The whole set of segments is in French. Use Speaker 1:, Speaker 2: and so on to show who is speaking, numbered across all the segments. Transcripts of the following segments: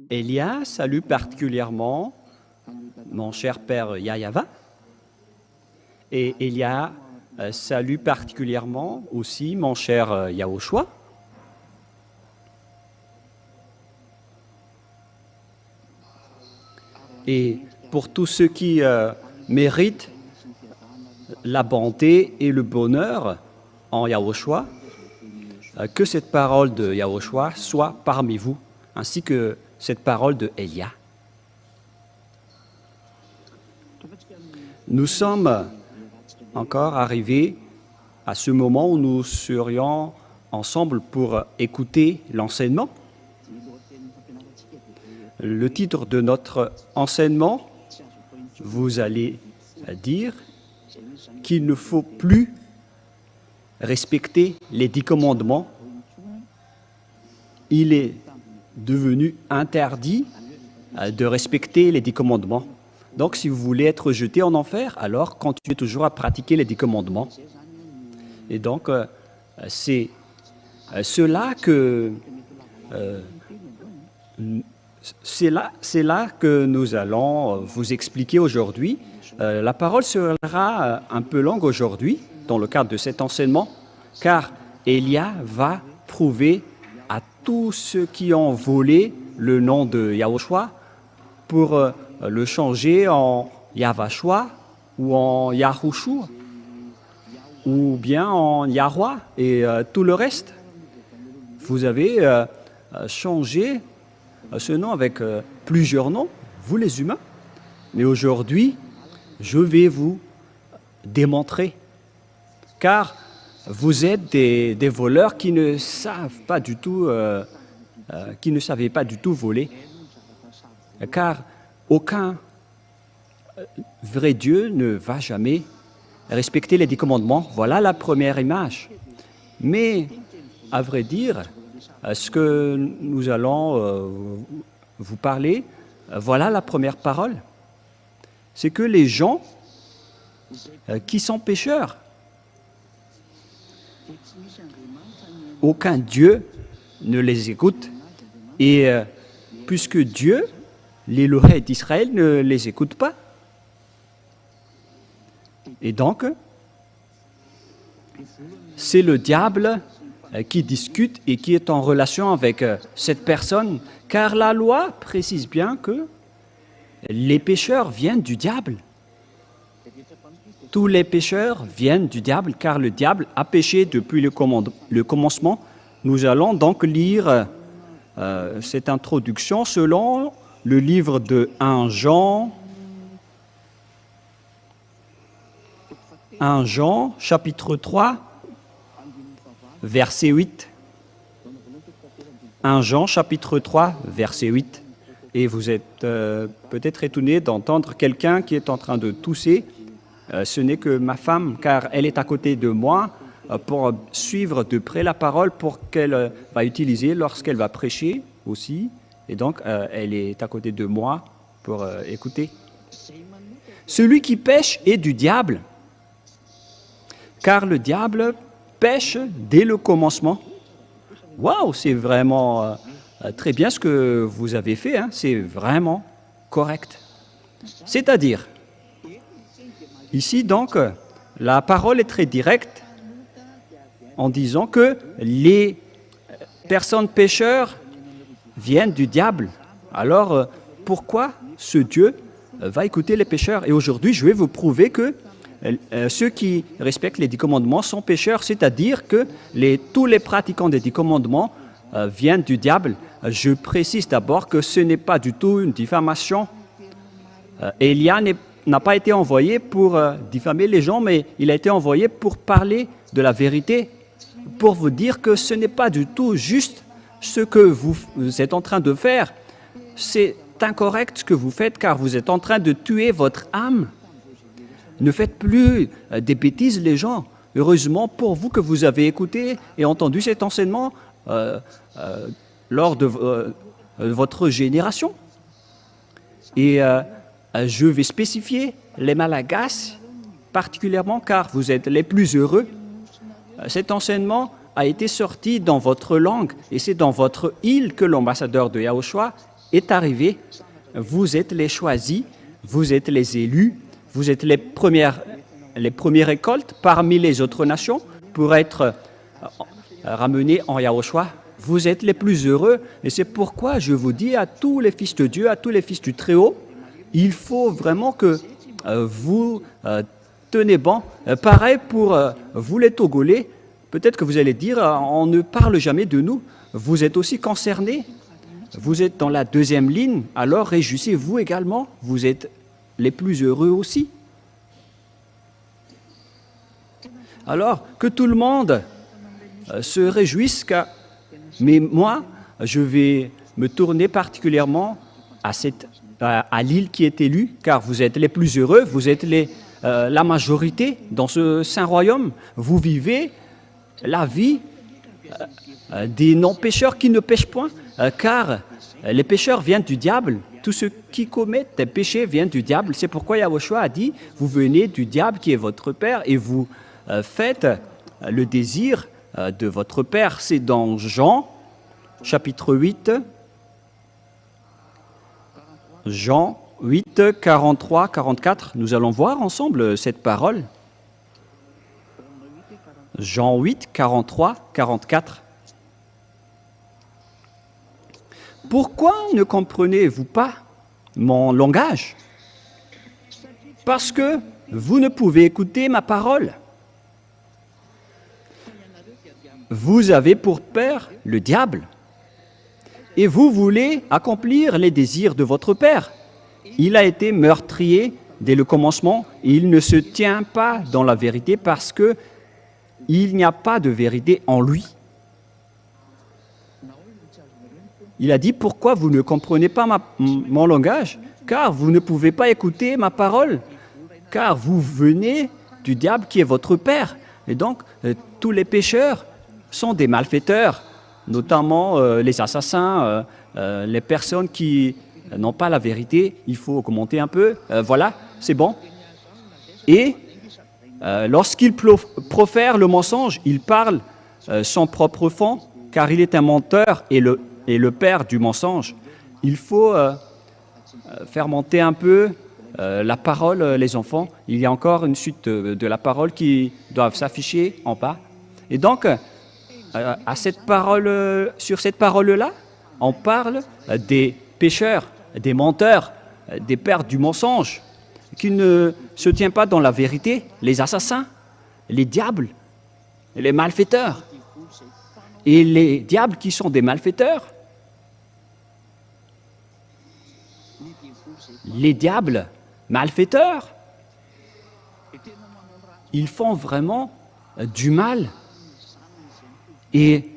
Speaker 1: Elia salue particulièrement mon cher père Yayava. Et Elia salue particulièrement aussi mon cher Yahushua. Et pour tous ceux qui méritent la bonté et le bonheur en Yahushua, que cette parole de Yahushua soit parmi vous, ainsi que cette parole de Elia. Nous sommes encore arrivés à ce moment où nous serions ensemble pour écouter l'enseignement. Le titre de notre enseignement, vous allez dire qu'il ne faut plus respecter les 10 commandements. Il est devenu interdit de respecter les 10 commandements. Donc, si vous voulez être jeté en enfer, alors continuez toujours à pratiquer les 10 commandements. Et donc, c'est là que nous allons vous expliquer aujourd'hui. La parole sera un peu longue aujourd'hui, dans le cadre de cet enseignement, car Elia va prouver à tous ceux qui ont volé le nom de Yahushua pour le changer en Yavashua ou en Yahushua ou bien en Yahweh et tout le reste. Vous avez changé ce nom avec plusieurs noms, vous les humains. Mais aujourd'hui, je vais vous démontrer, car vous êtes des voleurs qui ne savent pas du tout, qui ne savaient pas du tout voler, car aucun vrai Dieu ne va jamais respecter les 10 commandements. Voilà la première image. Mais, à vrai dire, ce que nous allons vous parler, voilà la première parole. C'est que les gens qui sont pécheurs, aucun Dieu ne les écoute. Et puisque Dieu, l'Élohim d'Israël, ne les écoute pas. Et donc, c'est le diable qui discute et qui est en relation avec cette personne, car la loi précise bien que les pécheurs viennent du diable. Tous les pécheurs viennent du diable, car le diable a péché depuis le commencement. Nous allons donc lire cette introduction selon le livre de 1 Jean, chapitre 3, verset 8. 1 Jean, chapitre 3, verset 8. Et vous êtes peut-être étonné d'entendre quelqu'un qui est en train de tousser. Ce n'est que ma femme, car elle est à côté de moi pour suivre de près la parole pour qu'elle va utiliser lorsqu'elle va prêcher aussi. Et donc, elle est à côté de moi pour écouter. Celui qui pêche est du diable, car le diable pêche dès le commencement. Waouh, c'est vraiment très bien ce que vous avez fait, hein? C'est vraiment correct. C'est-à-dire, ici donc, la parole est très directe en disant que les personnes pécheurs viennent du diable. Alors, pourquoi ce Dieu va écouter les pécheurs? Et aujourd'hui, je vais vous prouver que ceux qui respectent les 10 commandements sont pécheurs, c'est-à-dire que tous les pratiquants des 10 commandements viennent du diable. Je précise d'abord que ce n'est pas du tout une diffamation. Elia n'a pas été envoyé pour diffamer les gens, mais il a été envoyé pour parler de la vérité, pour vous dire que ce n'est pas du tout juste ce que vous êtes en train de faire. C'est incorrect ce que vous faites, car vous êtes en train de tuer votre âme. Ne faites plus des bêtises, les gens. Heureusement pour vous que vous avez écouté et entendu cet enseignement lors de votre génération. Et je vais spécifier les Malagasy particulièrement, car vous êtes les plus heureux. Cet enseignement a été sorti dans votre langue, et c'est dans votre île que l'ambassadeur de Yahushua est arrivé. Vous êtes les choisis, vous êtes les élus, vous êtes les premières récoltes parmi les autres nations pour être ramenés en Yahushua. Vous êtes les plus heureux et c'est pourquoi je vous dis à tous les fils de Dieu, à tous les fils du Très-Haut, il faut vraiment que vous tenez bon. Pareil pour vous les Togolais, peut-être que vous allez dire, on ne parle jamais de nous. Vous êtes aussi concernés. Vous êtes dans la deuxième ligne, alors réjouissez-vous également. Vous êtes les plus heureux aussi. Alors, que tout le monde se réjouisse, mais moi, je vais me tourner particulièrement à l'île qui est élue, car vous êtes les plus heureux, vous êtes la majorité dans ce saint royaume. Vous vivez la vie des non-pécheurs qui ne pêchent point, car les pécheurs viennent du diable. Tous ceux qui commettent des péchés viennent du diable. C'est pourquoi Yahushua a dit, vous venez du diable qui est votre père et vous faites le désir de votre père. C'est dans Jean, chapitre 8, Jean 8, 43, 44. Nous allons voir ensemble cette parole. Jean 8, 43, 44. Pourquoi ne comprenez-vous pas mon langage? Parce que vous ne pouvez écouter ma parole. Vous avez pour père le diable, et vous voulez accomplir les désirs de votre père. Il a été meurtrier dès le commencement, et il ne se tient pas dans la vérité parce que il n'y a pas de vérité en lui. Il a dit, pourquoi vous ne comprenez pas mon langage? Car vous ne pouvez pas écouter ma parole, car vous venez du diable qui est votre père. Et donc, tous les pécheurs sont des malfaiteurs, notamment les assassins, les personnes qui n'ont pas la vérité. Il faut augmenter un peu. Voilà, c'est bon. Et lorsqu'il profère le mensonge, il parle son propre fond, car il est un menteur et le père du mensonge. Il faut faire monter un peu la parole, les enfants. Il y a encore une suite de la parole qui doivent s'afficher en bas. Et donc, sur cette parole-là, on parle des pécheurs, des menteurs, des pères du mensonge, qui ne se tiennent pas dans la vérité, les assassins, les diables, les malfaiteurs. Et les diables qui sont des malfaiteurs, les diables malfaiteurs, ils font vraiment du mal. Et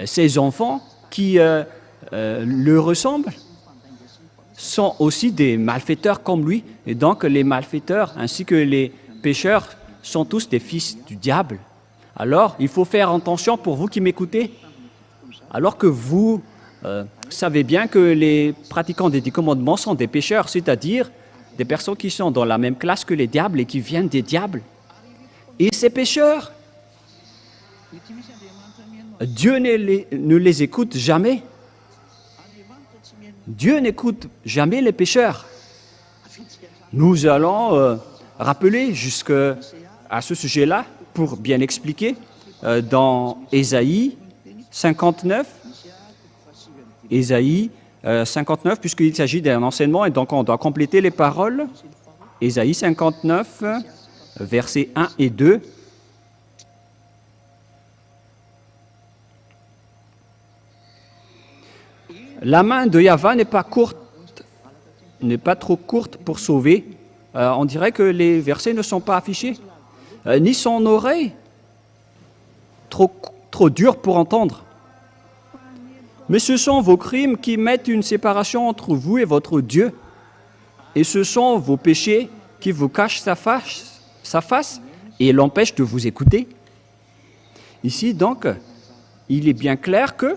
Speaker 1: ces enfants qui le ressemblent sont aussi des malfaiteurs comme lui. Et donc les malfaiteurs ainsi que les pécheurs sont tous des fils du diable. Alors il faut faire attention pour vous qui m'écoutez. Alors que vous savez bien que les pratiquants des 10 commandements sont des pécheurs, c'est-à-dire des personnes qui sont dans la même classe que les diables et qui viennent des diables. Et ces pécheurs, Dieu ne les écoute jamais. Dieu n'écoute jamais les pécheurs. Nous allons rappeler jusqu'à ce sujet-là pour bien expliquer dans Ésaïe 59. Ésaïe 59, puisqu'il s'agit d'un enseignement et donc on doit compléter les paroles. Ésaïe 59, versets 1 et 2. La main de Yahva n'est pas trop courte pour sauver. On dirait que les versets ne sont pas affichés. Ni son oreille trop dure pour entendre. Mais ce sont vos crimes qui mettent une séparation entre vous et votre Dieu. Et ce sont vos péchés qui vous cachent sa face et l'empêchent de vous écouter. Ici, donc, il est bien clair que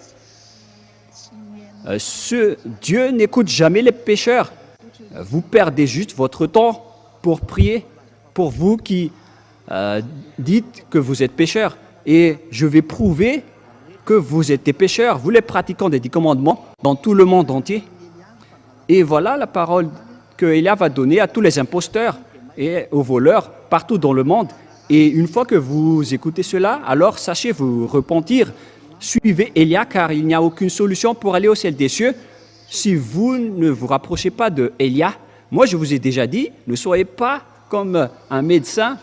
Speaker 1: ce Dieu n'écoute jamais les pécheurs. Vous perdez juste votre temps pour prier, pour vous qui dites que vous êtes pécheurs. Et je vais prouver que vous êtes des pécheurs, vous les pratiquants des 10 commandements, dans tout le monde entier. Et voilà la parole que Élia va donner à tous les imposteurs et aux voleurs partout dans le monde. Et une fois que vous écoutez cela, alors sachez vous repentir. Suivez Élia, car il n'y a aucune solution pour aller au ciel des cieux si vous ne vous rapprochez pas de Élia. Moi, je vous ai déjà dit, ne soyez pas comme un médecin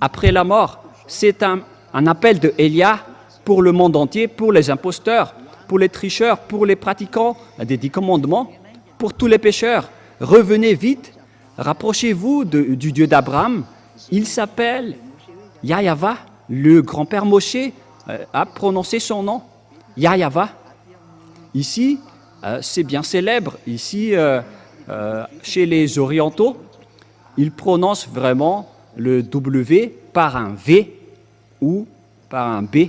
Speaker 1: après la mort. C'est un appel de Élia pour le monde entier, pour les imposteurs, pour les tricheurs, pour les pratiquants des 10 commandements, pour tous les pécheurs. Revenez vite, rapprochez-vous du Dieu d'Abraham. Il s'appelle Yahva, le grand-père Moshe a prononcé son nom, Yahva. Ici, c'est bien célèbre. Ici, chez les orientaux, ils prononcent vraiment le W par un V ou par un B.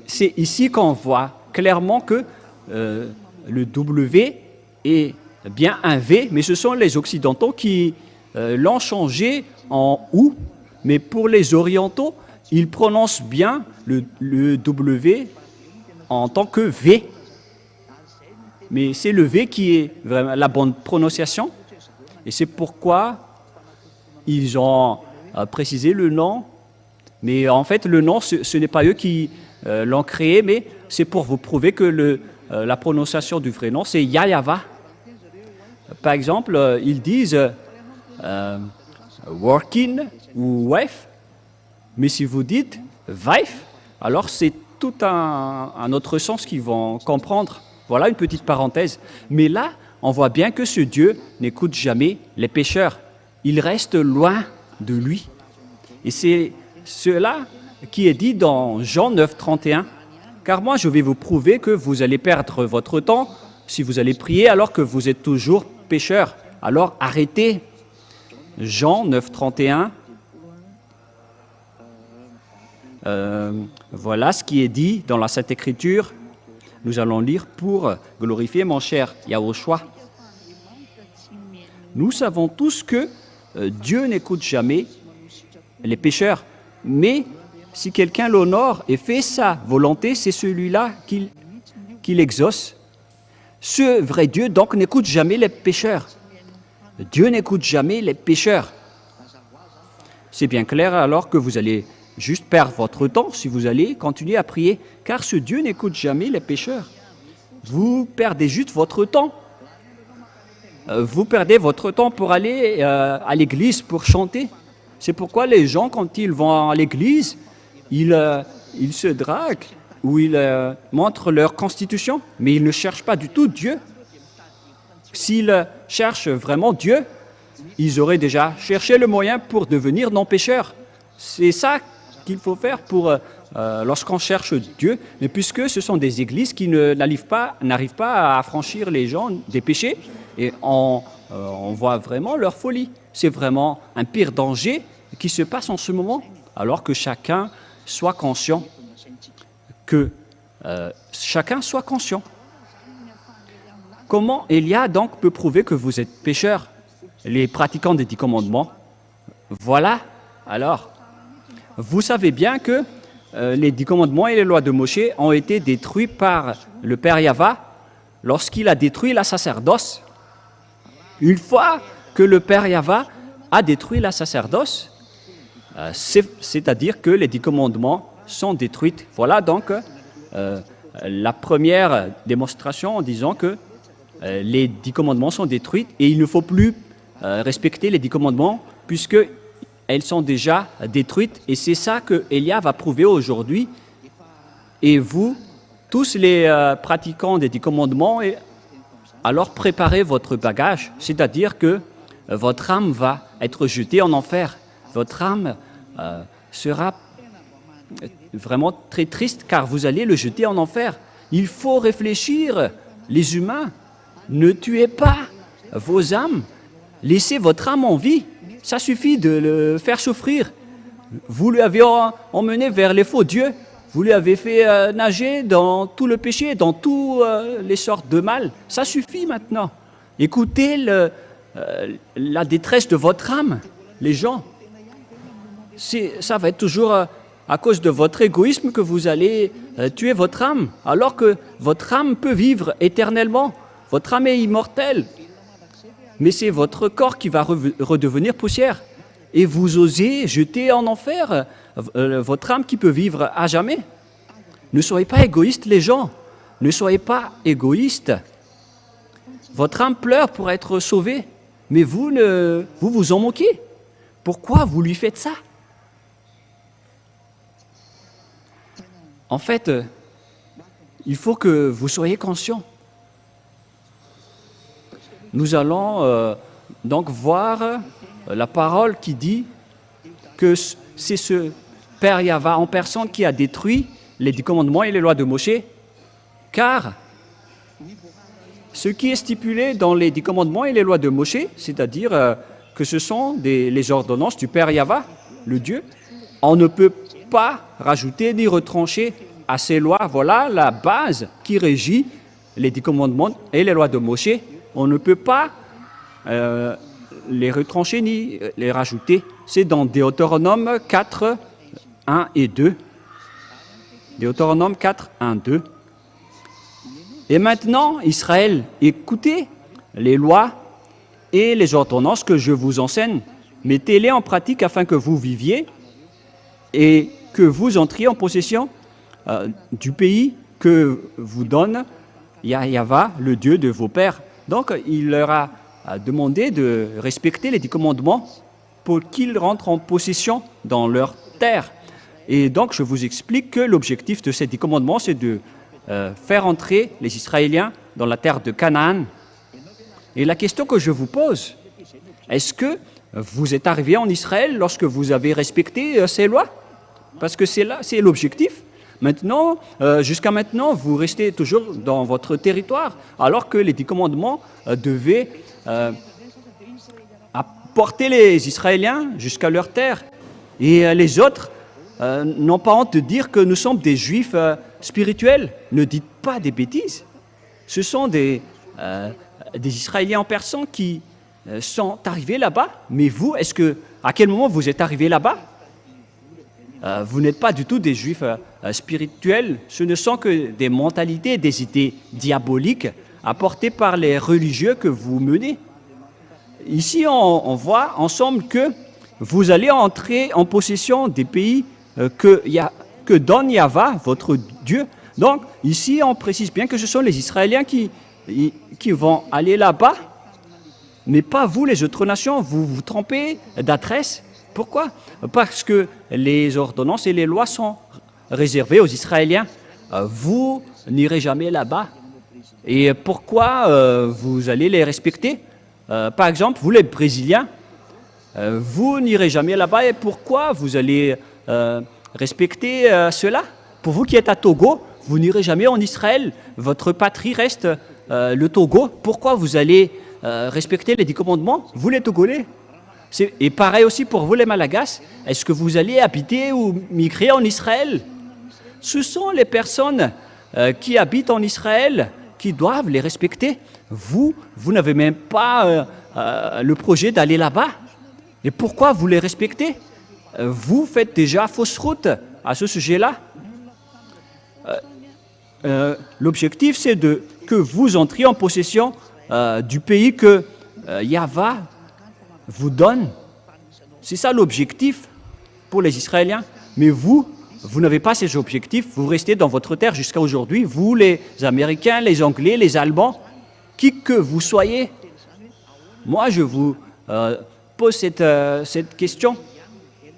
Speaker 1: C'est ici qu'on voit clairement que le W est bien un V, mais ce sont les occidentaux qui l'ont changé en OU. Mais pour les orientaux, ils prononcent bien le W en tant que V. Mais c'est le V qui est vraiment la bonne prononciation. Et c'est pourquoi ils ont précisé le nom. Mais en fait, le nom, ce n'est pas eux qui l'ont créé, mais c'est pour vous prouver que la prononciation du vrai nom, c'est Yahva. Par exemple, ils disent working ou wife, mais si vous dites wife, alors c'est tout un autre sens qu'ils vont comprendre. Voilà une petite parenthèse. Mais là, on voit bien que ce Dieu n'écoute jamais les pécheurs. Il reste loin de lui. Et c'est cela qui est dit dans Jean 9, 31. Car moi, je vais vous prouver que vous allez perdre votre temps si vous allez prier alors que vous êtes toujours pécheur. Alors arrêtez. Jean 9, 31. Voilà ce qui est dit dans la Sainte Écriture. Nous allons lire pour glorifier mon cher Yahushua. Nous savons tous que Dieu n'écoute jamais les pécheurs, mais si quelqu'un l'honore et fait sa volonté, c'est celui-là qu'il exauce. Ce vrai Dieu, donc, n'écoute jamais les pécheurs. Dieu n'écoute jamais les pécheurs. C'est bien clair alors que vous allez juste perdre votre temps si vous allez continuer à prier, car ce Dieu n'écoute jamais les pécheurs. Vous perdez juste votre temps. Vous perdez votre temps pour aller à l'église, pour chanter. C'est pourquoi les gens, quand ils vont à l'église, ils se draguent ou ils montrent leur constitution, mais ils ne cherchent pas du tout Dieu. S'ils cherchent vraiment Dieu, ils auraient déjà cherché le moyen pour devenir non-pécheurs. C'est ça qu'il faut faire pour lorsqu'on cherche Dieu, mais puisque ce sont des églises qui n'arrivent pas à affranchir les gens des péchés, et on voit vraiment leur folie. C'est vraiment un pire danger qui se passe en ce moment, alors que chacun soit conscient. Comment Élia donc peut prouver que vous êtes pécheurs, les pratiquants des 10 commandements? Voilà, alors, vous savez bien que les 10 commandements et les lois de Moshe ont été détruits par le Père Yahva lorsqu'il a détruit la sacerdoce. Une fois que le Père Yahva a détruit la sacerdoce, c'est-à-dire que les 10 commandements sont détruits. Voilà donc la première démonstration en disant que les 10 commandements sont détruits et il ne faut plus respecter les 10 commandements puisqu'elles sont déjà détruites. Et c'est ça que Élia va prouver aujourd'hui. Et vous, tous les pratiquants des 10 commandements, alors préparez votre bagage, c'est-à-dire que votre âme va être jetée en enfer. Votre âme sera vraiment très triste car vous allez le jeter en enfer. Il faut réfléchir, les humains. Ne tuez pas vos âmes. Laissez votre âme en vie. Ça suffit de le faire souffrir. Vous l'avez emmené vers les faux dieux. Vous l'avez fait nager dans tout le péché, dans toutes les sortes de mal. Ça suffit maintenant. Écoutez la détresse de votre âme, les gens. Ça va être toujours à cause de votre égoïsme que vous allez tuer votre âme, alors que votre âme peut vivre éternellement. Votre âme est immortelle, mais c'est votre corps qui va redevenir poussière. Et vous osez jeter en enfer votre âme qui peut vivre à jamais. Ne soyez pas égoïstes, les gens. Ne soyez pas égoïstes. Votre âme pleure pour être sauvée, mais vous vous en moquez. Pourquoi vous lui faites ça? En fait, il faut que vous soyez conscients. Nous allons donc voir la parole qui dit que c'est ce Père Yahva en personne qui a détruit les 10 commandements et les lois de Moshe, car ce qui est stipulé dans les 10 commandements et les lois de Moshe, c'est-à-dire que ce sont les ordonnances du Père Yahva, le Dieu, on ne peut pas rajouter ni retrancher à ces lois. Voilà la base qui régit les 10 commandements et les lois de Moshe. On ne peut pas les retrancher ni les rajouter. C'est dans Deutéronome 4, 1 et 2. Deutéronome 4, 1, 2. Et maintenant, Israël, écoutez les lois et les ordonnances que je vous enseigne. Mettez-les en pratique afin que vous viviez et que vous entriez en possession du pays que vous donne Yahva, le Dieu de vos pères. Donc, il leur a demandé de respecter les 10 commandements pour qu'ils rentrent en possession dans leur terre. Et donc, je vous explique que l'objectif de ces 10 commandements, c'est de faire entrer les Israéliens dans la terre de Canaan. Et la question que je vous pose, est-ce que vous êtes arrivé en Israël lorsque vous avez respecté ces lois? Parce que c'est l'objectif. Maintenant, jusqu'à maintenant, vous restez toujours dans votre territoire, alors que les 10 commandements devaient apporter les Israéliens jusqu'à leur terre. Et les autres n'ont pas honte de dire que nous sommes des Juifs spirituels. Ne dites pas des bêtises. Ce sont des Israéliens en personne qui sont arrivés là-bas. Mais vous, à quel moment vous êtes arrivés là-bas? Vous n'êtes pas du tout des Juifs spirituels. Ce ne sont que des mentalités, des idées diaboliques apportées par les religieux que vous menez. Ici, on voit ensemble que vous allez entrer en possession des pays que donne Yahva, votre Dieu. Donc, ici, on précise bien que ce sont les Israéliens qui vont aller là-bas, mais pas vous, les autres nations. Vous vous trompez d'adresse. Pourquoi? Parce que les ordonnances et les lois sont réservées aux Israéliens. Vous n'irez jamais là-bas. Et pourquoi vous allez les respecter? Par exemple, vous les Brésiliens, vous n'irez jamais là-bas. Et pourquoi vous allez respecter cela? Pour vous qui êtes à Togo, vous n'irez jamais en Israël. Votre patrie reste le Togo. Pourquoi vous allez respecter les 10 commandements? Vous les Togolais. Et pareil aussi pour vous les Malagasy. Est-ce que vous allez habiter ou migrer en Israël? Ce sont les personnes qui habitent en Israël qui doivent les respecter. Vous n'avez même pas le projet d'aller là-bas. Et pourquoi vous les respectez? Vous faites déjà fausse route à ce sujet-là. L'objectif, c'est que vous entriez en possession du pays que Yahva vous donne. C'est ça l'objectif pour les Israéliens. Mais vous n'avez pas ces objectifs. Vous restez dans votre terre jusqu'à aujourd'hui. Vous, les Américains, les Anglais, les Allemands, qui que vous soyez. Moi, je vous pose cette question.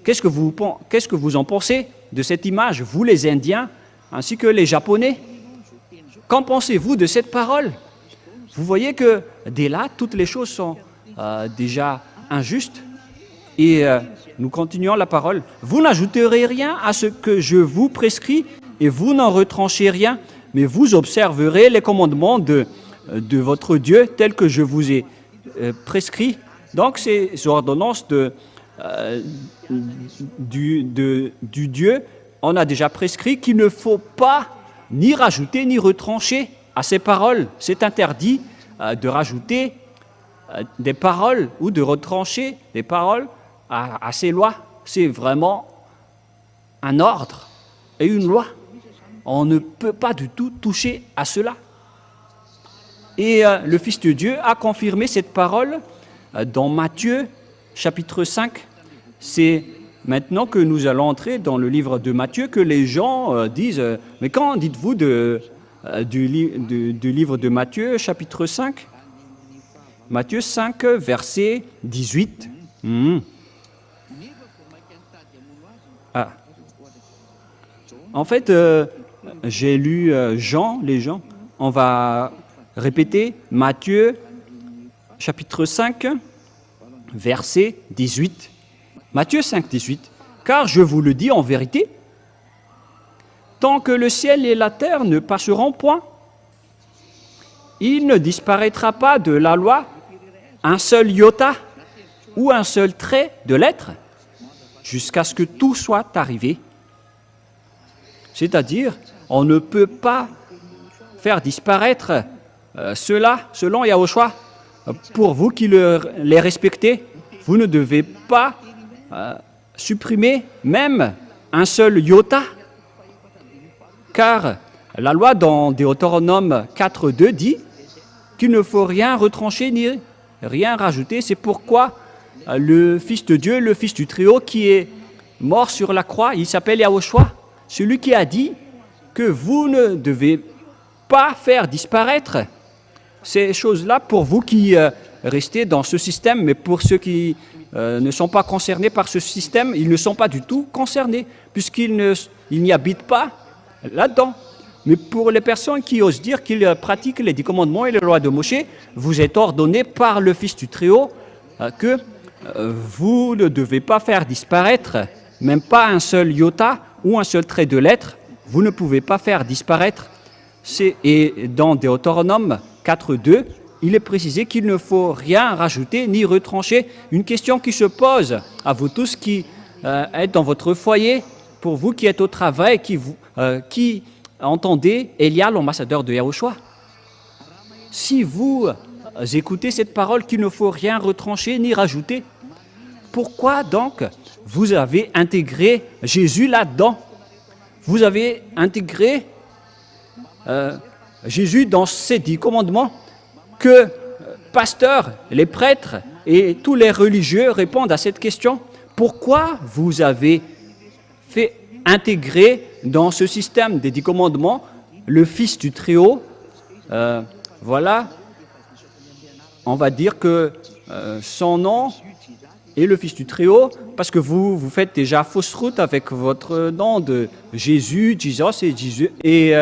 Speaker 1: Qu'est-ce que vous en pensez de cette image, vous, les Indiens, ainsi que les Japonais? Qu'en pensez-vous de cette parole? Vous voyez que dès là, toutes les choses sont déjà injustes. Et nous continuons la parole. Vous n'ajouterez rien à ce que je vous prescris et vous n'en retranchez rien, mais vous observerez les commandements de votre Dieu tels que je vous ai prescrits. Donc, ces ordonnances du Dieu, on a déjà prescrit qu'il ne faut pas ni rajouter ni retrancher à ces paroles. C'est interdit de rajouter des paroles ou de retrancher des paroles à ces lois. C'est vraiment un ordre et une loi. On ne peut pas du tout toucher à cela. Et le Fils de Dieu a confirmé cette parole dans Matthieu, chapitre 5. C'est maintenant que nous allons entrer dans le livre de Matthieu que les gens disent « Mais quand dites-vous du livre de Matthieu, chapitre 5 ?» Matthieu 5, verset 18. Ah. En fait, j'ai lu Jean, les gens. On va répéter Matthieu, chapitre 5, verset 18. Matthieu 5, 18. Car je vous le dis en vérité, tant que le ciel et la terre ne passeront point, il ne disparaîtra pas de la loi un seul iota ou un seul trait de lettre jusqu'à ce que tout soit arrivé. C'est-à-dire, on ne peut pas faire disparaître cela selon Yahushua. Pour vous qui les respectez, vous ne devez pas supprimer même un seul iota, car la loi dans Deutéronome 4.2 dit qu'il ne faut rien retrancher ni rien rajouter. C'est pourquoi le Fils de Dieu, le Fils du Très-Haut qui est mort sur la croix, il s'appelle Yahushua, celui qui a dit que vous ne devez pas faire disparaître ces choses-là pour vous qui restez dans ce système, mais pour ceux qui ne sont pas concernés par ce système, ils ne sont pas du tout concernés, puisqu'ils n'y habitent pas là-dedans. Mais pour les personnes qui osent dire qu'ils pratiquent les 10 commandements et les lois de Moshe, vous êtes ordonné par le Fils du Très-Haut que vous ne devez pas faire disparaître, même pas un seul iota ou un seul trait de lettre, vous ne pouvez pas faire disparaître. Et dans Deutéronome 4.2, il est précisé qu'il ne faut rien rajouter ni retrancher. Une question qui se pose à vous tous qui êtes dans votre foyer, pour vous qui êtes au travail, qui entendez Elia, l'ambassadeur de Yahushua. Si vous écoutez cette parole qu'il ne faut rien retrancher ni rajouter, pourquoi donc vous avez intégré Jésus là-dedans? Vous avez intégré Jésus dans ces 10 commandements que pasteurs, les prêtres et tous les religieux répondent à cette question. Pourquoi vous avez fait intégrer dans ce système des 10 commandements le Fils du Très-Haut? Voilà, on va dire que son nom est le Fils du Très-Haut, parce que vous faites déjà fausse route avec votre nom de Jésus, Jesus et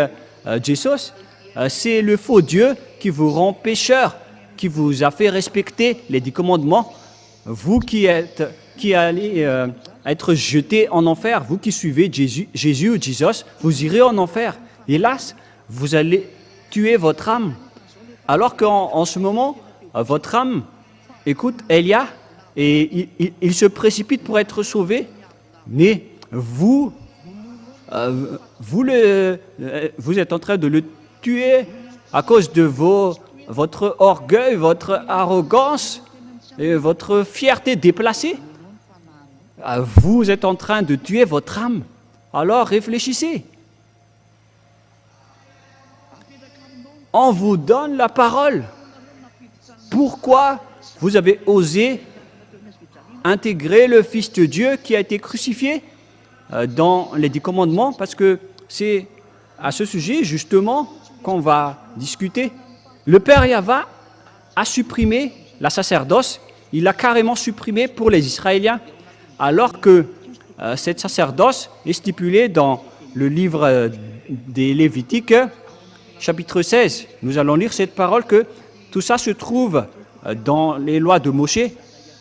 Speaker 1: Jesus. C'est le faux Dieu qui vous rend pécheur, qui vous a fait respecter les 10 commandements. Vous qui allez être jeté en enfer, vous qui suivez Jésus ou Jesus, vous irez en enfer. Hélas, vous allez tuer votre âme. Alors qu'en ce moment, votre âme écoute Elia et il se précipite pour être sauvé, mais vous êtes en train de le tuer à cause de votre orgueil, votre arrogance et votre fierté déplacée. Vous êtes en train de tuer votre âme. Alors réfléchissez. On vous donne la parole. Pourquoi vous avez osé intégrer le Fils de Dieu qui a été crucifié dans les 10 commandements? Parce que c'est à ce sujet, justement, qu'on va discuter. Le Père Yahva a supprimé la sacerdoce. Il l'a carrément supprimé pour les Israéliens, alors que cette sacerdoce est stipulée dans le livre des Lévitiques, chapitre 16. Nous allons lire cette parole que tout ça se trouve dans les lois de Moshe.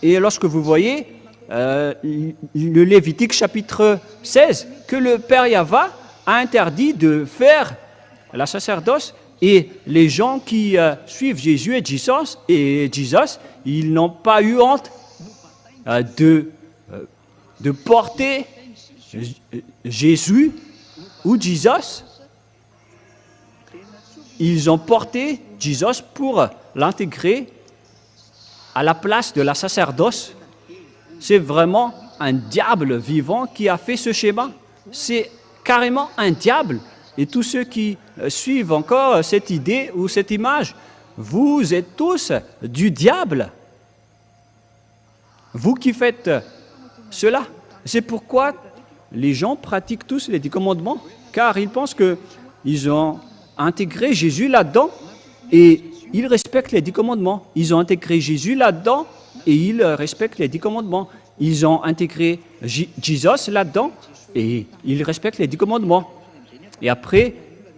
Speaker 1: Et lorsque vous voyez le Lévitique chapitre 16, que le Père Yahva a interdit de faire la sacerdoce, et les gens qui suivent Jésus et Jesus, ils n'ont pas eu honte de porter Jésus ou Jesus. Ils ont porté Jesus pour l'intégrer à la place de la sacerdoce. C'est vraiment un diable vivant qui a fait ce schéma. c'est carrément un diable. Et tous ceux qui suivent encore cette idée ou cette image, vous êtes tous du diable. Vous qui faites cela. C'est pourquoi les gens pratiquent tous les 10 commandements, car ils pensent qu'ils ont intégré Jésus là-dedans et ils respectent les 10 commandements. Ils ont intégré Jésus là-dedans et ils respectent les 10 commandements. Ils ont intégré Jésus là-dedans et ils respectent les 10 commandements. Et après,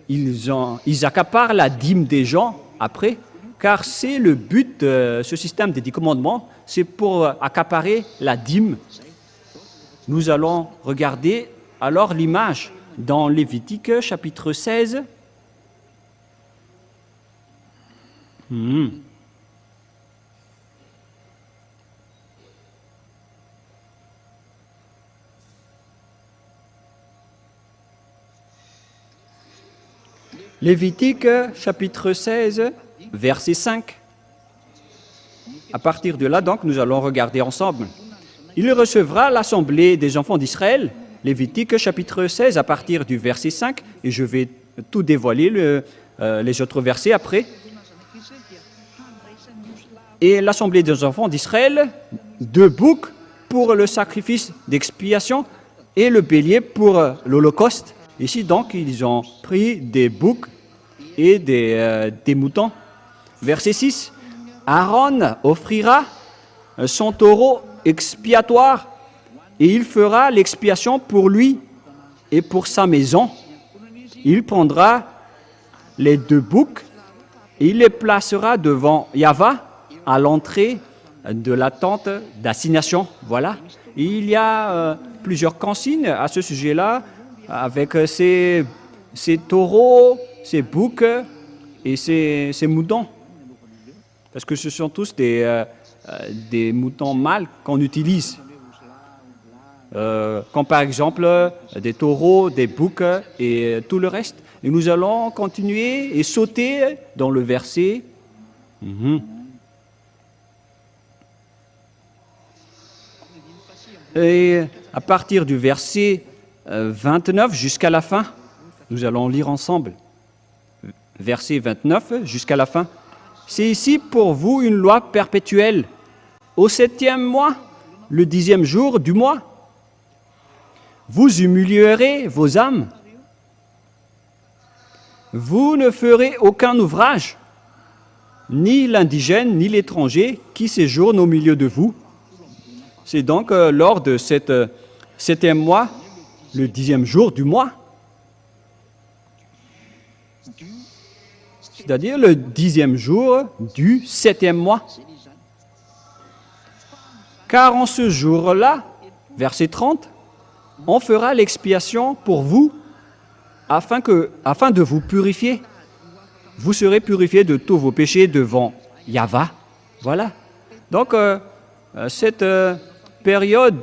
Speaker 1: ils accaparent la dîme des gens après, car c'est le but de ce système des 10 commandements, c'est pour accaparer la dîme. Nous allons regarder alors l'image dans Lévitique chapitre 16. Lévitique chapitre 16, verset 5. À partir de là, donc, nous allons regarder ensemble. Il recevra l'assemblée des enfants d'Israël, Lévitique chapitre 16, à partir du verset 5, et je vais tout dévoiler, les autres versets après. Et l'assemblée des enfants d'Israël, 2 boucs pour le sacrifice d'expiation et le bélier pour l'holocauste. Ici, donc, ils ont pris des boucs et des moutons. Verset 6. Aaron offrira son taureau expiatoire et il fera l'expiation pour lui et pour sa maison. Il prendra les 2 boucs et il les placera devant Yahvé à l'entrée de la tente d'assignation. Voilà. Et il y a plusieurs consignes à ce sujet-là, avec ces taureaux, ces boucs et ces moutons. Parce que ce sont tous des moutons mâles qu'on utilise. Comme par exemple des taureaux, des boucs et tout le reste. Et nous allons continuer et sauter dans le verset. Et à partir du verset 29 jusqu'à la fin, nous allons lire ensemble. Verset 29 jusqu'à la fin. C'est ici pour vous une loi perpétuelle. Au 7e mois, le 10e jour du mois, vous humilierez vos âmes. Vous ne ferez aucun ouvrage, ni l'indigène, ni l'étranger qui séjourne au milieu de vous. C'est donc lors de cet 7e mois, le 10e jour du mois, c'est-à-dire le 10e jour du 7e mois. Car en ce jour-là, verset 30, on fera l'expiation pour vous afin de vous purifier. Vous serez purifiés de tous vos péchés devant Yahvé. Voilà. Donc, cette période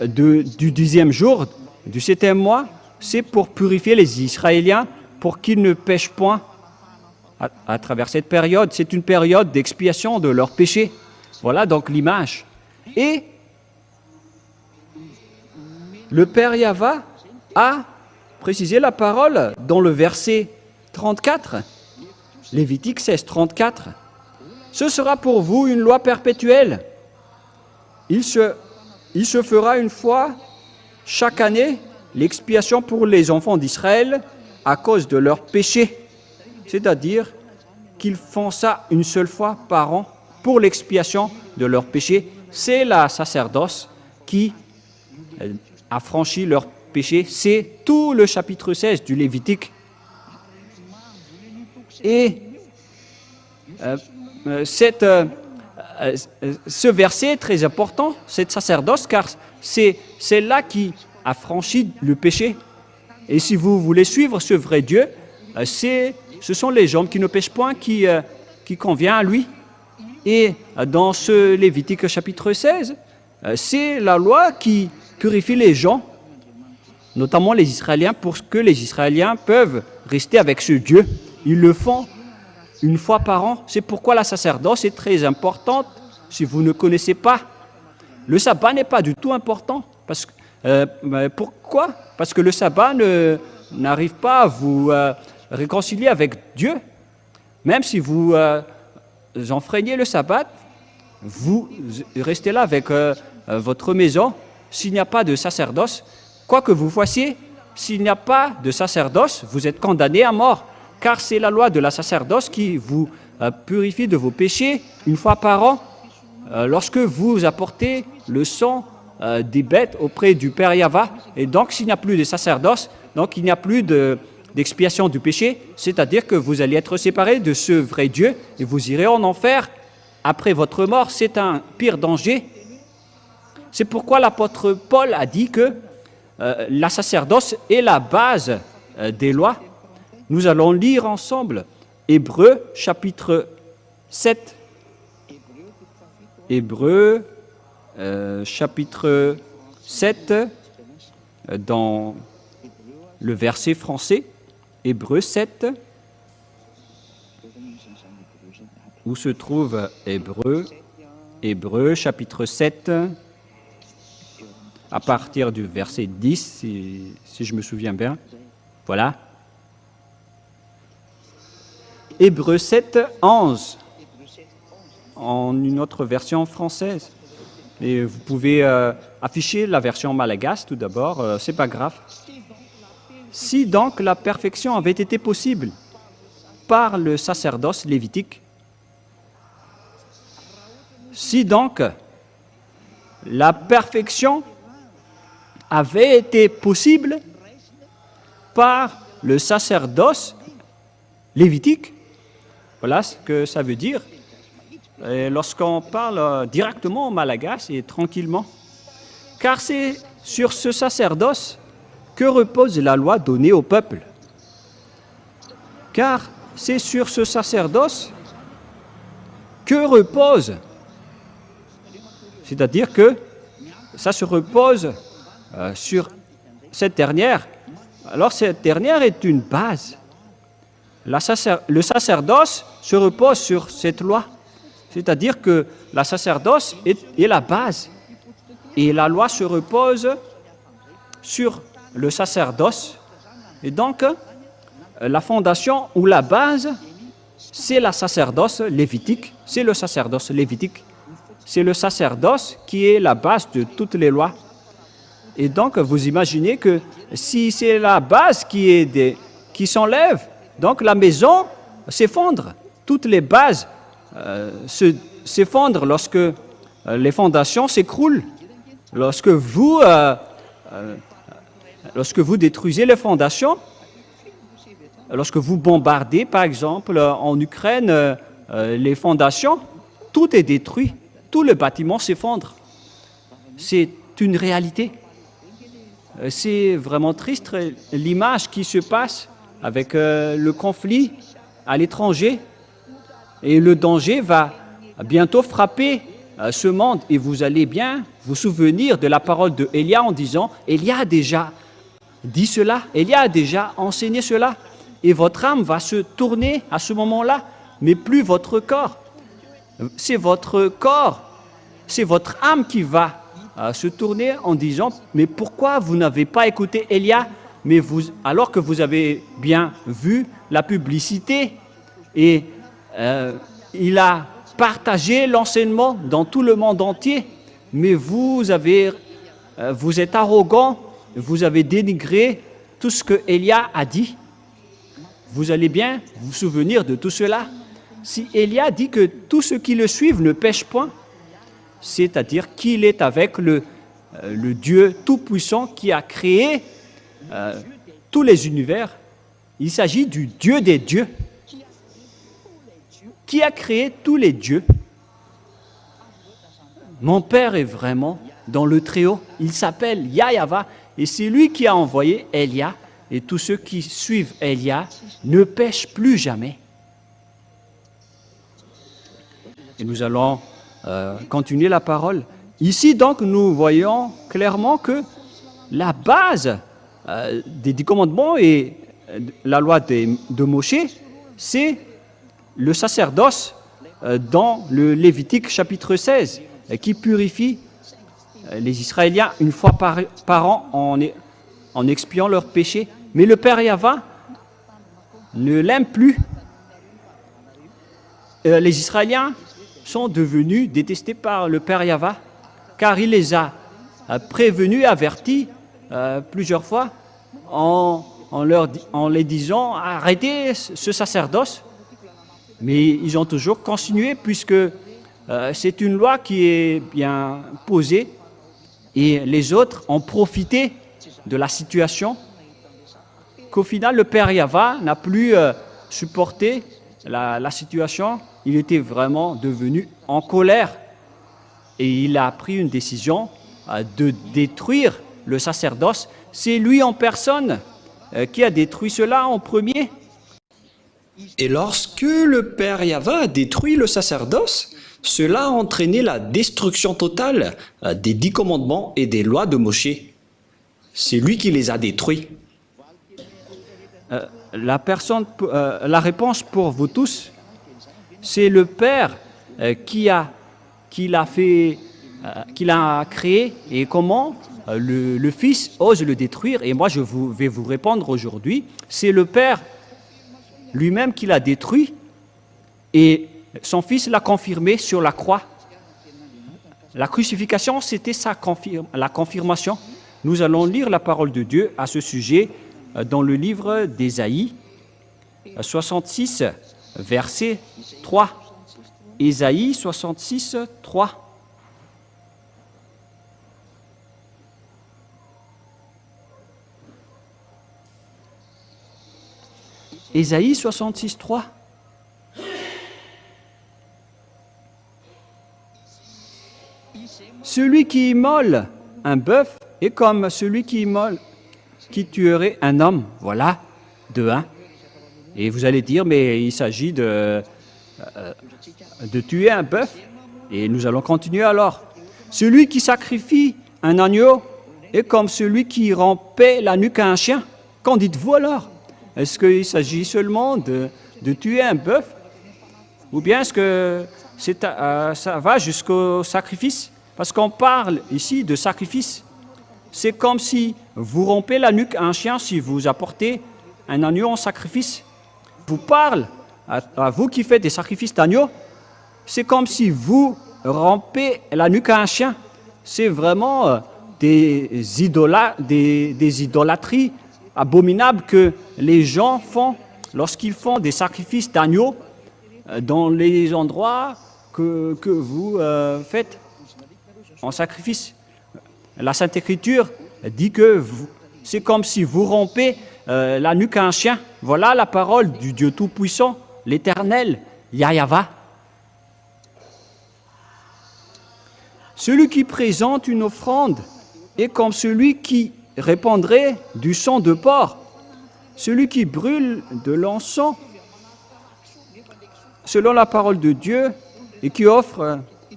Speaker 1: du 10e jour, du 7e mois, c'est pour purifier les Israéliens, pour qu'ils ne pêchent point à travers cette période. C'est une période d'expiation de leurs péchés. Voilà donc l'image. Et le Père Yahvé a précisé la parole dans le verset 34, Lévitique 16, 34. Ce sera pour vous une loi perpétuelle. Il se fera une fois chaque année l'expiation pour les enfants d'Israël à cause de leurs péchés. C'est-à-dire qu'ils font ça une seule fois par an pour l'expiation de leurs péchés. C'est la sacerdoce qui a franchi leurs péchés. C'est tout le chapitre 16 du Lévitique. Et ce verset est très important, cette sacerdoce, car c'est là qui a franchi le péché. Et si vous voulez suivre ce vrai Dieu, ce sont les hommes qui ne péchent point qui convient à lui. Et dans ce Lévitique chapitre 16, c'est la loi qui purifie les gens, notamment les Israéliens, pour que les Israéliens peuvent rester avec ce Dieu. Ils le font une fois par an. C'est pourquoi la sacerdoce est très importante. Si vous ne connaissez pas, le sabbat n'est pas du tout important, parce que Mais pourquoi? Parce que le sabbat n'arrive pas à vous réconcilier avec Dieu. Même si vous enfreignez le sabbat, vous restez là avec votre maison. S'il n'y a pas de sacerdoce, quoi que vous fassiez, s'il n'y a pas de sacerdoce, vous êtes condamné à mort. Car c'est la loi de la sacerdoce qui vous purifie de vos péchés une fois par an. Lorsque vous apportez le sang des bêtes auprès du Père Yahva, et donc s'il n'y a plus de sacerdoce, donc il n'y a plus d'expiation du péché, c'est-à-dire que vous allez être séparés de ce vrai Dieu et vous irez en enfer après votre mort. C'est un pire danger. C'est pourquoi l'apôtre Paul a dit que la sacerdoce est la base des lois. Nous allons lire ensemble Hébreux chapitre 7. Hébreux chapitre 7 dans le verset français. Hébreux 7. Où se trouve Hébreux? Hébreux chapitre 7 à partir du verset 10, si je me souviens bien. Voilà. Hébreux 7, 11, en une autre version française. Et vous pouvez afficher la version malgache tout d'abord, c'est pas grave. Si donc la perfection avait été possible par le sacerdoce lévitique, si donc la perfection avait été possible par le sacerdoce lévitique, voilà ce que ça veut dire. Lorsqu'on parle directement au malgache et tranquillement, car c'est sur ce sacerdoce que repose la loi donnée au peuple. Car c'est sur ce sacerdoce que repose, c'est-à-dire que ça se repose sur cette dernière. Alors cette dernière est une base. Le sacerdoce se repose sur cette loi. C'est-à-dire que la sacerdoce est la base. Et la loi se repose sur le sacerdoce. Et donc, la fondation ou la base, c'est la sacerdoce lévitique. C'est le sacerdoce lévitique. C'est le sacerdoce qui est la base de toutes les lois. Et donc, vous imaginez que si c'est la base qui s'enlève, donc la maison s'effondre. Toutes les bases s'effondrent lorsque les fondations s'écroulent. Lorsque vous détruisez les fondations, lorsque vous bombardez, par exemple, en Ukraine, les fondations, tout est détruit. Tout le bâtiment s'effondre. C'est une réalité. C'est vraiment triste l'image qui se passe avec le conflit à l'étranger. Et le danger va bientôt frapper ce monde. Et vous allez bien vous souvenir de la parole de Élia en disant « Élia a déjà dit cela, Élia a déjà enseigné cela. » Et votre âme va se tourner à ce moment-là, mais plus votre corps. C'est votre corps, c'est votre âme qui va se tourner en disant « Mais pourquoi vous n'avez pas écouté Élia ?» Mais alors que vous avez bien vu la publicité et il a partagé l'enseignement dans tout le monde entier, mais vous êtes arrogant, vous avez dénigré tout ce que Élia a dit. Vous allez bien vous souvenir de tout cela. Si Élia dit que tous ceux qui le suivent ne pêchent point, c'est-à-dire qu'il est avec le Dieu Tout-Puissant qui a créé tous les univers. Il s'agit du Dieu des dieux, qui a créé tous les dieux. Mon Père est vraiment dans le Très-Haut. Il s'appelle Yahva et c'est lui qui a envoyé Élia. Et tous ceux qui suivent Élia ne pêchent plus jamais. Et nous allons continuer la parole. Ici, donc, nous voyons clairement que la base des 10 commandements et la loi de Moshe, c'est le sacerdoce dans le Lévitique chapitre 16, qui purifie les Israéliens une fois par an en expiant leurs péchés. Mais le père Yahva ne l'aime plus. Les Israéliens sont devenus détestés par le père Yahva, car il les a prévenus, avertis plusieurs fois en les disant arrêtez ce sacerdoce. Mais ils ont toujours continué puisque c'est une loi qui est bien posée et les autres ont profité de la situation qu'au final le père Yahva n'a plus supporté la situation. Il était vraiment devenu en colère et il a pris une décision de détruire le sacerdoce. C'est lui en personne qui a détruit cela en premier.
Speaker 2: Et lorsque le père Yahva a détruit le sacerdoce, cela a entraîné la destruction totale des 10 commandements et des lois de Moshe. C'est lui qui les a détruits.
Speaker 1: La réponse pour vous tous, c'est le Père qui l'a créé et comment le Fils ose le détruire. Et moi, vais vous répondre aujourd'hui, c'est le Père lui-même qui l'a détruit et son Fils l'a confirmé sur la croix. La crucifixion, c'était la confirmation. Nous allons lire la parole de Dieu à ce sujet dans le livre d'Ésaïe 66, verset 3. Ésaïe 66, 3. Ésaïe 66, 3. Celui qui immole un bœuf est comme celui qui tuerait un homme. Voilà, de 1. Et vous allez dire, mais il s'agit de tuer un bœuf. Et nous allons continuer alors. Celui qui sacrifie un agneau est comme celui qui rompait la nuque à un chien. Qu'en dites-vous alors? Est-ce qu'il s'agit seulement de tuer un bœuf? Ou bien est-ce que ça va jusqu'au sacrifice? Parce qu'on parle ici de sacrifice. C'est comme si vous rompez la nuque à un chien si vous apportez un agneau en sacrifice. Je vous parle, à vous qui faites des sacrifices d'agneau, c'est comme si vous rompez la nuque à un chien. C'est vraiment des idolâtries abominables que les gens font lorsqu'ils font des sacrifices d'agneau dans les endroits que vous faites en sacrifice. La Sainte Écriture dit que c'est comme si vous rompez la nuque à un chien. Voilà la parole du Dieu Tout-Puissant, l'Éternel, Yahva. Celui qui présente une offrande est comme celui qui répandrait du sang de porc. Celui qui brûle de l'encens, selon la parole de Dieu, et qui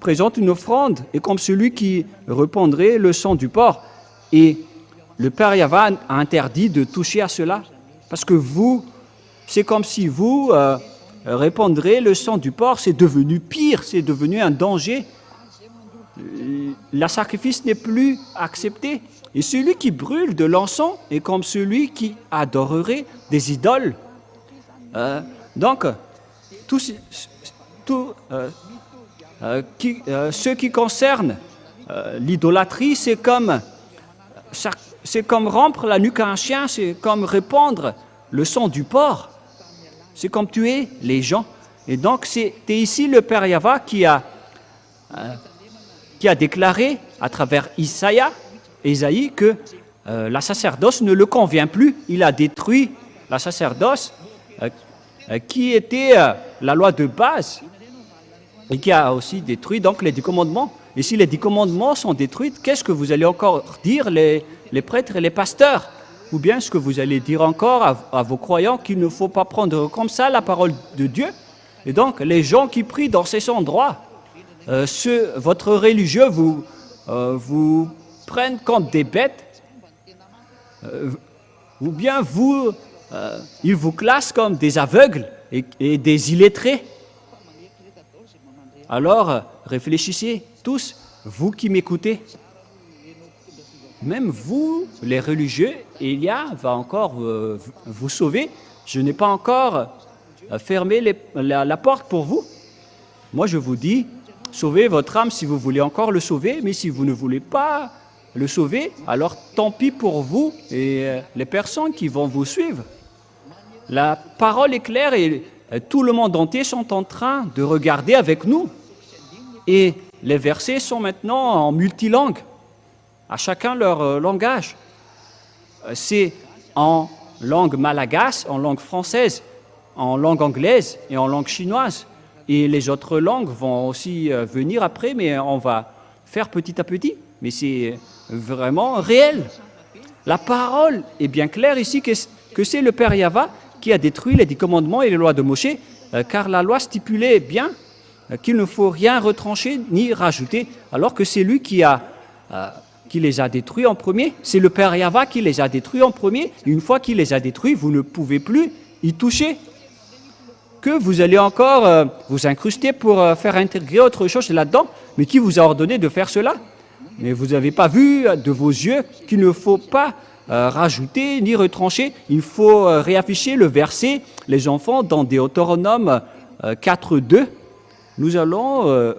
Speaker 1: présente une offrande, est comme celui qui répandrait le sang du porc. Et le Père Yahva a interdit de toucher à cela, parce que c'est comme si vous répandrez le sang du porc, c'est devenu pire, c'est devenu un danger. Le sacrifice n'est plus accepté. Et celui qui brûle de l'encens est comme celui qui adorerait des idoles. Donc, ce qui concerne l'idolâtrie, c'est comme rompre la nuque à un chien, c'est comme répandre le sang du porc, c'est comme tuer les gens. Et donc, c'était ici le Père Yahva qui a déclaré à travers Ésaïe que la sacerdoce ne le convient plus. Il a détruit la sacerdoce qui était la loi de base et qui a aussi détruit donc les 10 commandements. Et si les 10 commandements sont détruits, qu'est-ce que vous allez encore dire les prêtres et les pasteurs? Ou bien est-ce que vous allez dire encore à vos croyants qu'il ne faut pas prendre comme ça la parole de Dieu? Et donc les gens qui prient dans ces endroits, votre religieux vous prennent comme des bêtes, ou bien ils vous classent comme des aveugles et des illettrés. Alors, réfléchissez tous, vous qui m'écoutez. Même vous, les religieux, Élia va encore vous sauver. Je n'ai pas encore fermé la porte pour vous. Moi, je vous dis, sauvez votre âme si vous voulez encore le sauver, mais si vous ne voulez pas le sauver, alors tant pis pour vous et les personnes qui vont vous suivre. La parole est claire et tout le monde entier sont en train de regarder avec nous. Et les versets sont maintenant en multilangue, à chacun leur langage. C'est en langue malgache, en langue française, en langue anglaise et en langue chinoise. Et les autres langues vont aussi venir après, mais on va faire petit à petit. Mais c'est vraiment réel. La parole est bien claire ici que c'est le Père Yahva qui a détruit les 10 commandements et les lois de Moïse, car la loi stipulait bien qu'il ne faut rien retrancher ni rajouter, alors que c'est lui qui les a détruits en premier. C'est le Père Yahva qui les a détruits en premier. Une fois qu'il les a détruits, vous ne pouvez plus y toucher. Que vous allez encore vous incruster pour faire intégrer autre chose là-dedans, mais qui vous a ordonné de faire cela? Mais vous n'avez pas vu de vos yeux qu'il ne faut pas rajouter ni retrancher. Il faut réafficher le verset, les enfants, dans Deutéronome 4.2. Nous allons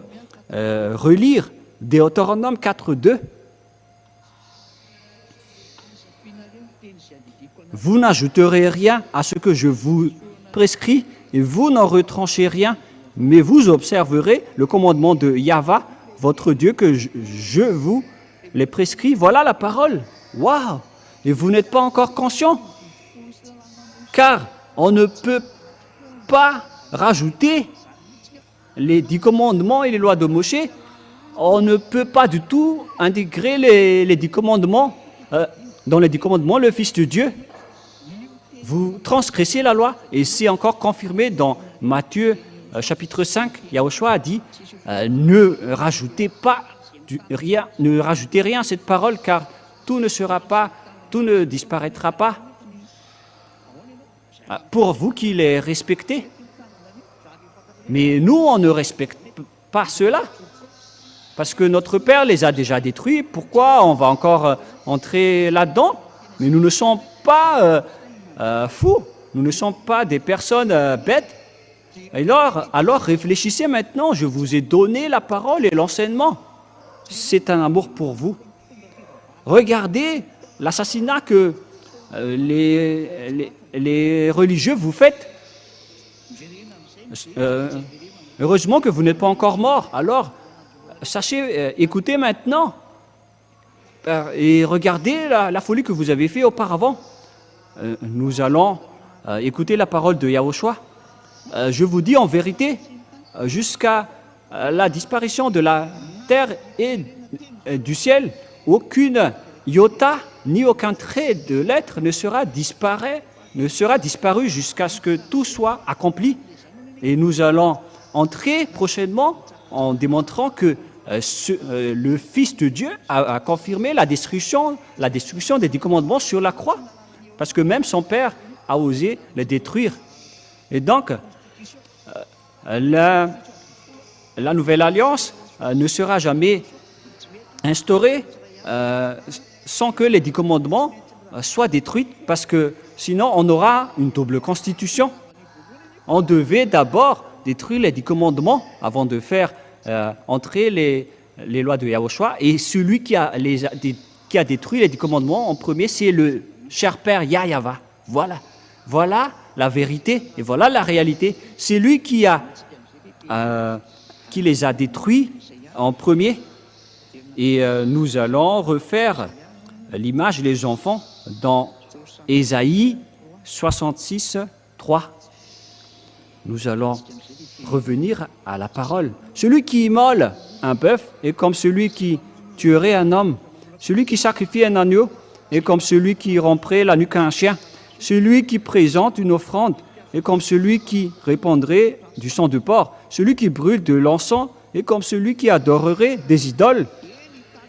Speaker 1: relire Deutéronome 4.2. Vous n'ajouterez rien à ce que je vous prescris et vous n'en retranchez rien, mais vous observerez le commandement de Yahva, votre Dieu, que je vous les prescris. Voilà la parole. Waouh! Et vous n'êtes pas encore conscient, car on ne peut pas rajouter les 10 commandements et les lois de Moïse. On ne peut pas du tout intégrer les 10 commandements. Dans les 10 commandements, le Fils de Dieu, vous transgressez la loi. Et c'est encore confirmé dans Matthieu chapitre 5. Yahushua a dit, ne rajoutez rien à cette parole, car tout ne disparaîtra pas. Pour vous qui les respectez. Mais nous, on ne respecte pas cela. Parce que notre Père les a déjà détruits. Pourquoi on va encore entrer là-dedans? Mais nous ne sommes pas fous. Nous ne sommes pas des personnes bêtes. Alors réfléchissez maintenant. Je vous ai donné la parole et l'enseignement. C'est un amour pour vous. Regardez l'assassinat que les religieux vous faites. Heureusement que vous n'êtes pas encore mort. Alors, sachez, écoutez maintenant et regardez la folie que vous avez faite auparavant. Nous allons écouter la parole de Yahushua. Je vous dis en vérité, jusqu'à la disparition de la terre et du ciel, aucune iota ni aucun trait de l'être ne sera disparu jusqu'à ce que tout soit accompli. Et nous allons entrer prochainement en démontrant que le Fils de Dieu a confirmé la destruction des 10 commandements sur la croix. Parce que même son Père a osé les détruire. Et donc, la nouvelle alliance ne sera jamais instaurée sans que les 10 commandements soient détruits, parce que sinon on aura une double constitution. On devait d'abord détruire les 10 commandements avant de faire entrer les lois de Yahushua. Et celui qui a détruit les 10 commandements en premier, c'est le cher Père Yahva. Voilà la vérité et voilà la réalité. C'est lui qui les a détruits en premier. Et nous allons refaire l'image des enfants dans Ésaïe 66, 3. Nous allons revenir à la parole. Celui qui immole un bœuf est comme celui qui tuerait un homme. Celui qui sacrifie un agneau est comme celui qui romprait la nuque à un chien. Celui qui présente une offrande est comme celui qui répandrait du sang de porc. Celui qui brûle de l'encens est comme celui qui adorerait des idoles.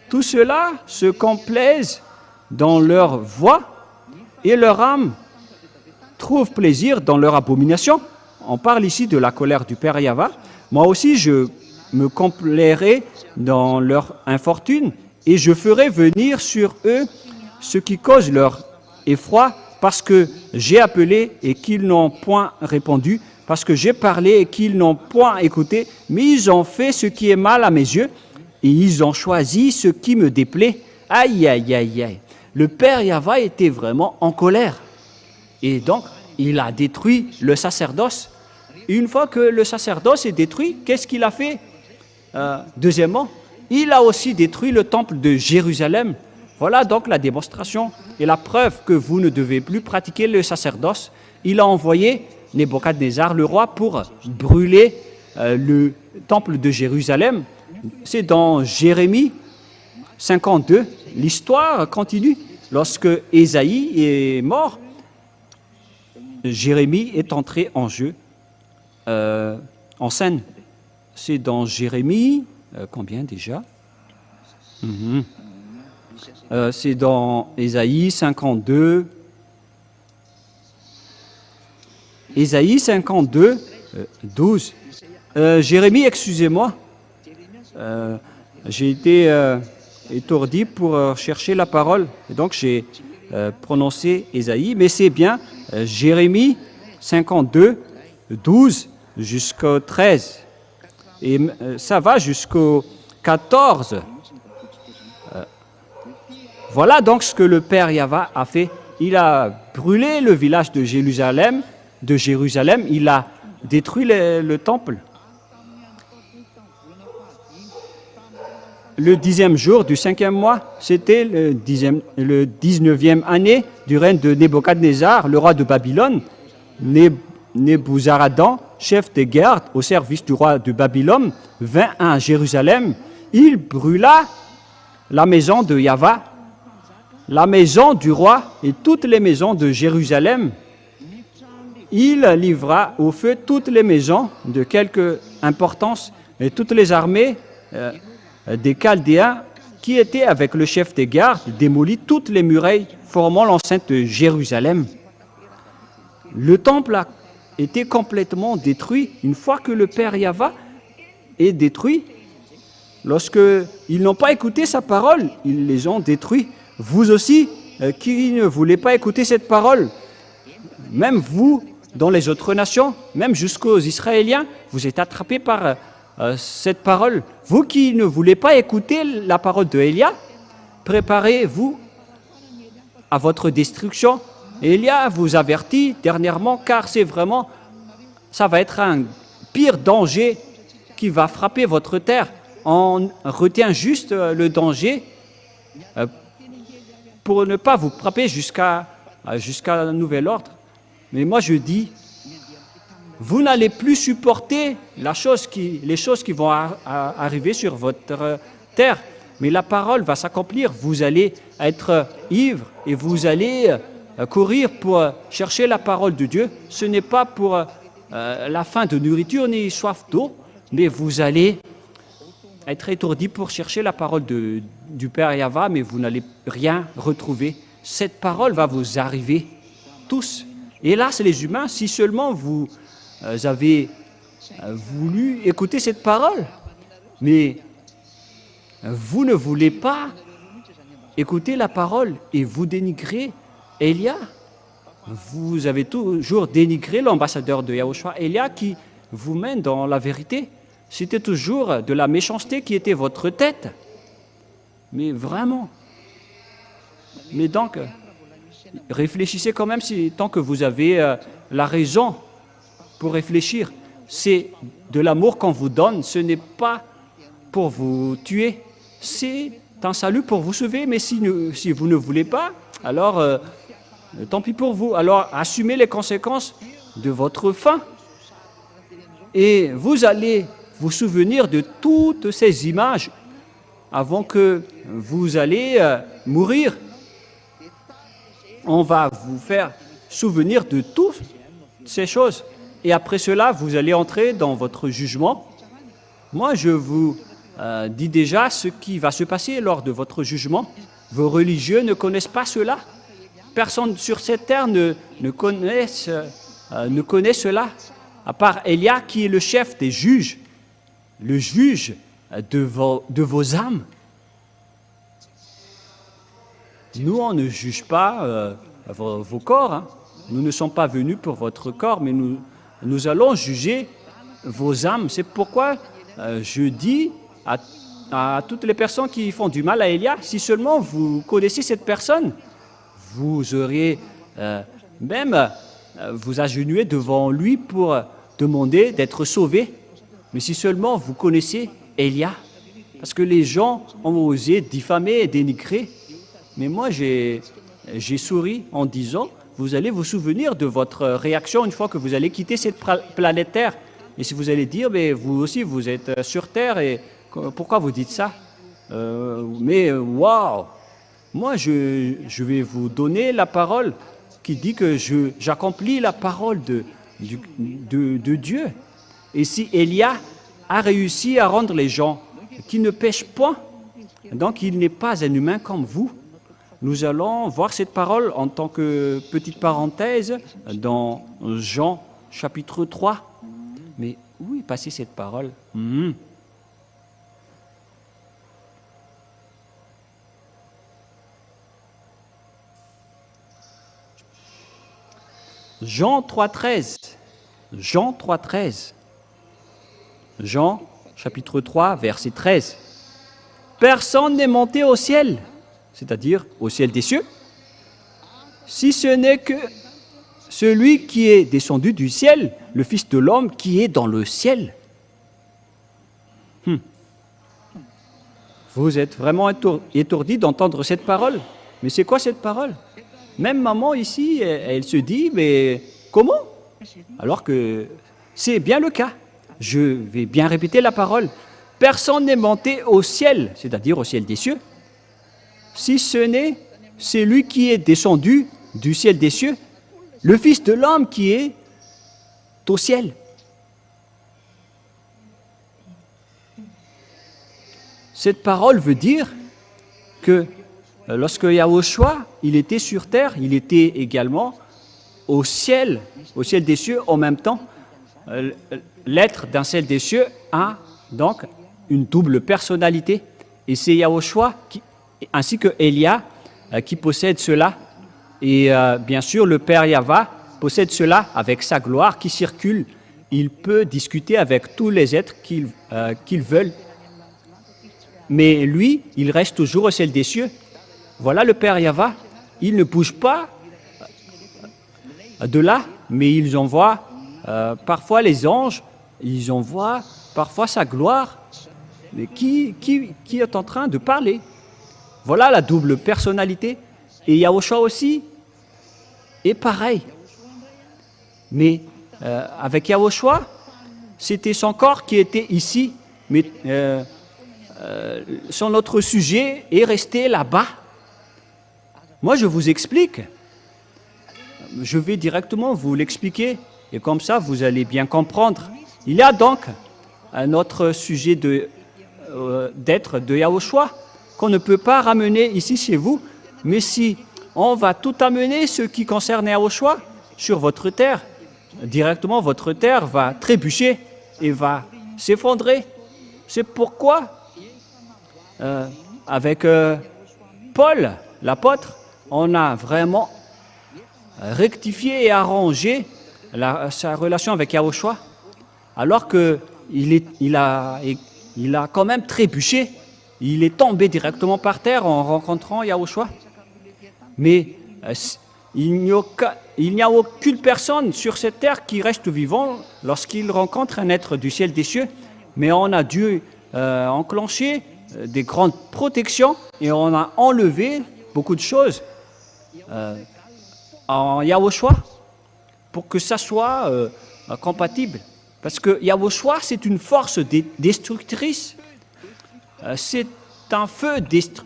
Speaker 1: Tout cela se complaisent dans leur voix et leur âme trouve plaisir dans leur abomination. On parle ici de la colère du Père Yahva. Moi aussi, je me complairai dans leur infortune et je ferai venir sur eux ce qui cause leur effroi, parce que j'ai appelé et qu'ils n'ont point répondu, parce que j'ai parlé et qu'ils n'ont point écouté, mais ils ont fait ce qui est mal à mes yeux, et ils ont choisi ce qui me déplaît. Aïe, aïe, aïe, aïe. Le père Yahva était vraiment en colère. Et donc, il a détruit le sacerdoce. Une fois que le sacerdoce est détruit, qu'est-ce qu'il a fait? Deuxièmement, il a aussi détruit le temple de Jérusalem. Voilà donc la démonstration et la preuve que vous ne devez plus pratiquer le sacerdoce. Il a envoyé Nebuchadnezzar, le roi, pour brûler le temple de Jérusalem. C'est dans Jérémie 52. L'histoire continue. Lorsque Ésaïe est mort, Jérémie est entré en jeu, en scène. C'est dans Jérémie, combien déjà? C'est dans Ésaïe 52. Ésaïe 52, 12. Jérémie, excusez-moi. J'ai été étourdi pour chercher la parole. Et donc j'ai prononcé Ésaïe, mais c'est bien Jérémie 52, 12 jusqu'au 13. Et ça va jusqu'au 14. Voilà donc ce que le père Yahva a fait. Il a brûlé le village de Jérusalem, il a détruit le temple. Le 10e jour du 5e mois, c'était le 19e année du règne de Nebuchadnezzar, le roi de Babylone. Nebuzaradan, chef des gardes au service du roi de Babylone, vint à Jérusalem. Il brûla la maison de Yahva, la maison du roi et toutes les maisons de Jérusalem. Il livra au feu toutes les maisons de quelque importance et toutes les armées des Chaldéens qui étaient avec le chef des gardes, démolit toutes les murailles formant l'enceinte de Jérusalem. Le temple a été complètement détruit. Une fois que le père Yahva est détruit, lorsqu'ils n'ont pas écouté sa parole, ils les ont détruits. Vous aussi, qui ne voulez pas écouter cette parole, même vous, dans les autres nations, même jusqu'aux Israéliens, vous êtes attrapés par cette parole. Vous qui ne voulez pas écouter la parole de Élia, préparez-vous à votre destruction. Élia vous avertit dernièrement, car c'est vraiment, ça va être un pire danger qui va frapper votre terre. On retient juste le danger pour ne pas vous frapper jusqu'à un nouvel ordre. Mais moi je dis, vous n'allez plus supporter les choses qui vont arriver sur votre terre, mais la parole va s'accomplir. Vous allez être ivre et vous allez courir pour chercher la parole de Dieu. Ce n'est pas pour la faim de nourriture ni soif d'eau, mais vous allez être étourdi pour chercher la parole du Père Yahva, mais vous n'allez rien retrouver. Cette parole va vous arriver tous. Hélas, les humains, si seulement vous avez voulu écouter cette parole, mais vous ne voulez pas écouter la parole et vous dénigrez Élia. Vous avez toujours dénigré l'ambassadeur de Yahushua, Élia, qui vous mène dans la vérité. C'était toujours de la méchanceté qui était votre tête. Mais vraiment. Mais donc, réfléchissez quand même tant que vous avez la raison pour réfléchir. C'est de l'amour qu'on vous donne, ce n'est pas pour vous tuer, c'est un salut pour vous sauver. Mais si vous ne voulez pas, alors tant pis pour vous. Alors assumez les conséquences de votre faim. Et vous allez vous souvenir de toutes ces images avant que vous allez mourir. On va vous faire souvenir de toutes ces choses. Et après cela, vous allez entrer dans votre jugement. Moi, je vous dis déjà ce qui va se passer lors de votre jugement. Vos religieux ne connaissent pas cela. Personne sur cette terre ne connaît cela, à part Élia qui est le chef des juges, le juge de vos âmes. nous, on ne juge pas vos corps. Hein. Nous ne sommes pas venus pour votre corps, mais nous allons juger vos âmes. C'est pourquoi je dis à toutes les personnes qui font du mal à Élia, si seulement vous connaissez cette personne, vous auriez même vous agenouiller devant lui pour demander d'être sauvé. Mais si seulement vous connaissez Élia, parce que les gens ont osé diffamer et dénigrer, mais moi j'ai souri en disant, vous allez vous souvenir de votre réaction une fois que vous allez quitter cette planète Terre. Et si vous allez dire, mais vous aussi vous êtes sur Terre, et pourquoi vous dites ça? Mais waouh! Moi je vais vous donner la parole qui dit que j'accomplis la parole de Dieu. Et si Élia a réussi à rendre les gens qui ne pêchent point, donc il n'est pas un humain comme vous. Nous allons voir cette parole en tant que petite parenthèse dans Jean chapitre 3. Mais où est passée cette parole? Jean 3,13. Jean 3,13. Jean chapitre 3, verset 13. Personne n'est monté au ciel, c'est-à-dire au ciel des cieux, si ce n'est que celui qui est descendu du ciel, le Fils de l'homme qui est dans le ciel. Vous êtes vraiment étourdi d'entendre cette parole. Mais c'est quoi cette parole? Même maman ici, elle se dit, mais comment? Alors que c'est bien le cas. Je vais bien répéter la parole. Personne n'est monté au ciel, c'est-à-dire au ciel des cieux, si ce n'est celui qui est descendu du ciel des cieux, le Fils de l'homme qui est au ciel. Cette parole veut dire que lorsque Yahushua, il était sur terre, il était également au ciel des cieux en même temps. L'être d'un ciel des cieux a donc une double personnalité. Et c'est Yahushua ainsi que Élia qui possède cela. Et bien sûr, le Père Yahva possède cela avec sa gloire qui circule. Il peut discuter avec tous les êtres qu'il veut. Mais lui, il reste toujours au ciel des cieux. Voilà le Père Yahva. Il ne bouge pas de là, mais ils envoient parfois les anges, ils envoient parfois sa gloire. Mais qui est en train de parler? Voilà la double personnalité. Et Yahushua aussi est pareil. Mais avec Yahushua, c'était son corps qui était ici, mais son autre sujet est resté là-bas. Moi, je vous explique. Je vais directement vous l'expliquer, et comme ça, vous allez bien comprendre. Il y a donc un autre sujet d'être de Yahushua qu'on ne peut pas ramener ici chez vous, mais si on va tout amener ce qui concerne Yahushua sur votre terre, directement votre terre va trébucher et va s'effondrer. C'est pourquoi, avec Paul, l'apôtre, on a vraiment rectifié et arrangé sa relation avec Yahushua, alors qu'il a quand même trébuché. Il est tombé directement par terre en rencontrant Yahushua. Mais il n'y a aucune personne sur cette terre qui reste vivant lorsqu'il rencontre un être du ciel des cieux. Mais on a dû enclencher des grandes protections et on a enlevé beaucoup de choses en Yahushua pour que ça soit compatible. Parce que Yahushua, c'est une force destructrice.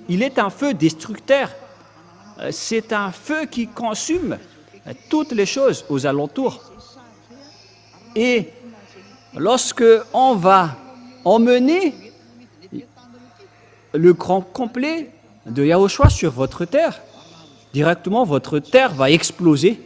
Speaker 1: Il est un feu destructeur. C'est un feu qui consume toutes les choses aux alentours. Et lorsque on va emmener le grand complet de Yahushua sur votre terre, directement votre terre va exploser.